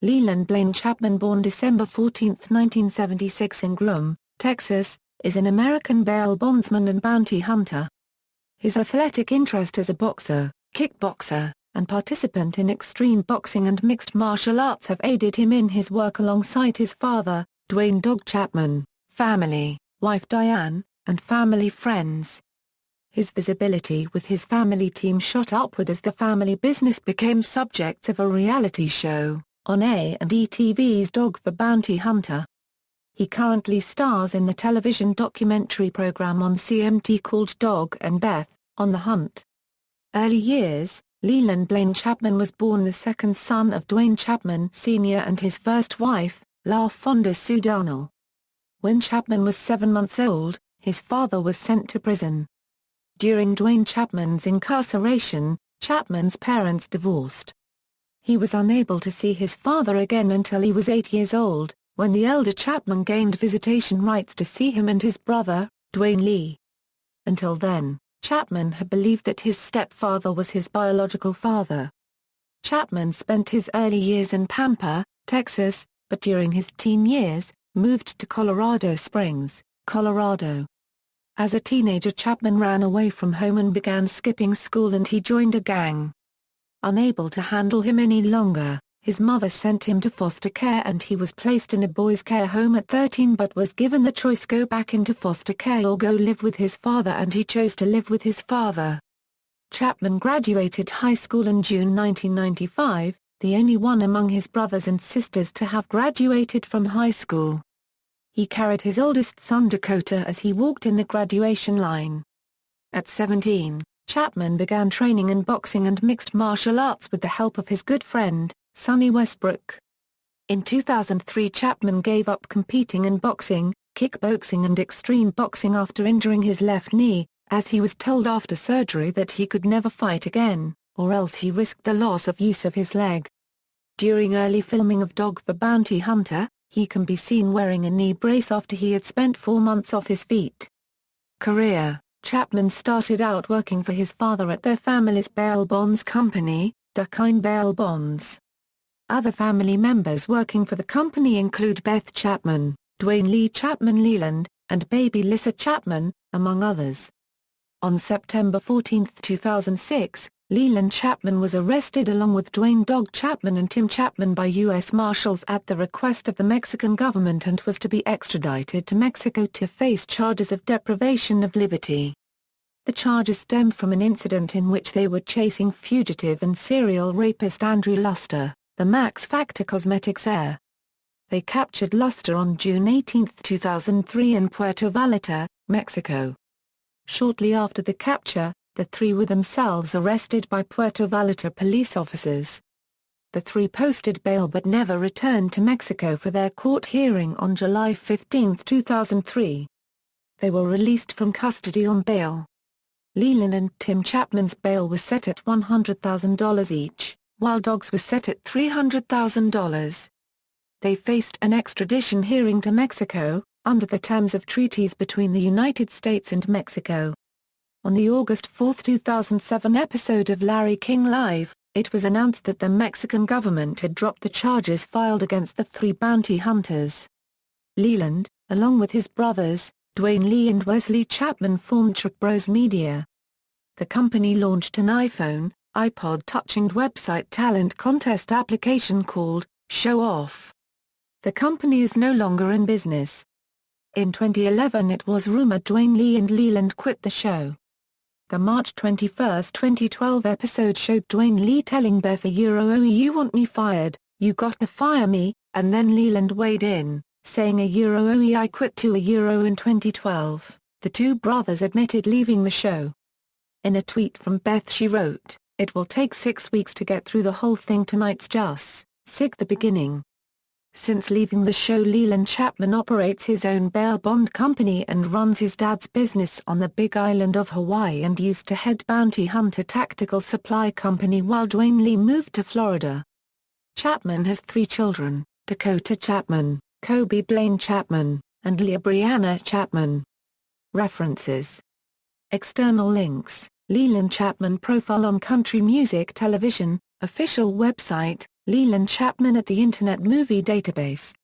Leland Blaine Chapman, born December 14, 1976 in Groom, Texas, is an American bail bondsman and bounty hunter. His athletic interest as a boxer, kickboxer, and participant in extreme boxing and mixed martial arts have aided him in his work alongside his father, Duane "Dog" Chapman, family, wife Diane, and family friends. His visibility with his family team shot upward as the family business became subjects of a reality show on A&E TV's Dog the Bounty Hunter. He currently stars in the television documentary program on CMT called Dog and Beth, On the Hunt. Early years: Leland Blaine Chapman was born the second son of Duane Chapman Sr. and his first wife, LaFonda Sue Darnell. When Chapman was 7 months old, his father was sent to prison. During Duane Chapman's incarceration, Chapman's parents divorced. He was unable to see his father again until he was 8 years old, when the elder Chapman gained visitation rights to see him and his brother, Duane Lee. Until then, Chapman had believed that his stepfather was his biological father. Chapman spent his early years in Pampa, Texas, but during his teen years, moved to Colorado Springs, Colorado. As a teenager, Chapman ran away from home and began skipping school, and he joined a gang. Unable to handle him any longer, his mother sent him to foster care and he was placed in a boys' care home at 13 but was given the choice: go back into foster care or go live with his father, and he chose to live with his father. Chapman graduated high school in June 1995, the only one among his brothers and sisters to have graduated from high school. He carried his oldest son Dakota as he walked in the graduation line. At 17, Chapman began training in boxing and mixed martial arts with the help of his good friend, Sonny Westbrook. In 2003, Chapman gave up competing in boxing, kickboxing and extreme boxing after injuring his left knee, as he was told after surgery that he could never fight again, or else he risked the loss of use of his leg. During early filming of Dog the Bounty Hunter, he can be seen wearing a knee brace after he had spent 4 months off his feet. Career: Chapman started out working for his father at their family's bail bonds company, Duane Bail Bonds. Other family members working for the company include Beth Chapman, Duane Lee Chapman Leland, and baby Lissa Chapman, among others. On September 14, 2006, Leland Chapman was arrested along with Duane "Dog" Chapman and Tim Chapman by U.S. Marshals at the request of the Mexican government and was to be extradited to Mexico to face charges of deprivation of liberty. The charges stemmed from an incident in which they were chasing fugitive and serial rapist Andrew Luster, the Max Factor Cosmetics heir. They captured Luster on June 18, 2003 in Puerto Vallarta, Mexico. Shortly after the capture, the three were themselves arrested by Puerto Vallarta police officers. The three posted bail but never returned to Mexico for their court hearing on July 15, 2003. They were released from custody on bail. Leland and Tim Chapman's bail was set at $100,000 each, while Dog's was set at $300,000. They faced an extradition hearing to Mexico, under the terms of treaties between the United States and Mexico. On the August 4, 2007 episode of Larry King Live, it was announced that the Mexican government had dropped the charges filed against the three bounty hunters. Leland, along with his brothers, Duane Lee and Wesley Chapman, formed Trick Bros Media. The company launched an iPhone, iPod Touch and website talent contest application called Show Off. The company is no longer in business. In 2011 it was rumored Duane Lee and Leland quit the show. The March 21, 2012 episode showed Duane Lee telling Beth "Oh, you want me fired, you gotta fire me," and then Leland weighed in, saying "Oh, I quit too." In 2012, the two brothers admitted leaving the show. In a tweet from Beth she wrote, "It will take 6 weeks to get through the whole thing, tonight's just sick the beginning." Since leaving the show, Leland Chapman operates his own bail bond company and runs his dad's business on the Big Island of Hawaii and used to head Bounty Hunter Tactical Supply Company while Duane Lee moved to Florida. Chapman has 3 children, Dakota Chapman, Kobe Blaine Chapman, and Leah Brianna Chapman. References. External links: Leland Chapman profile on Country Music Television, official website, Leland Chapman at the Internet Movie Database.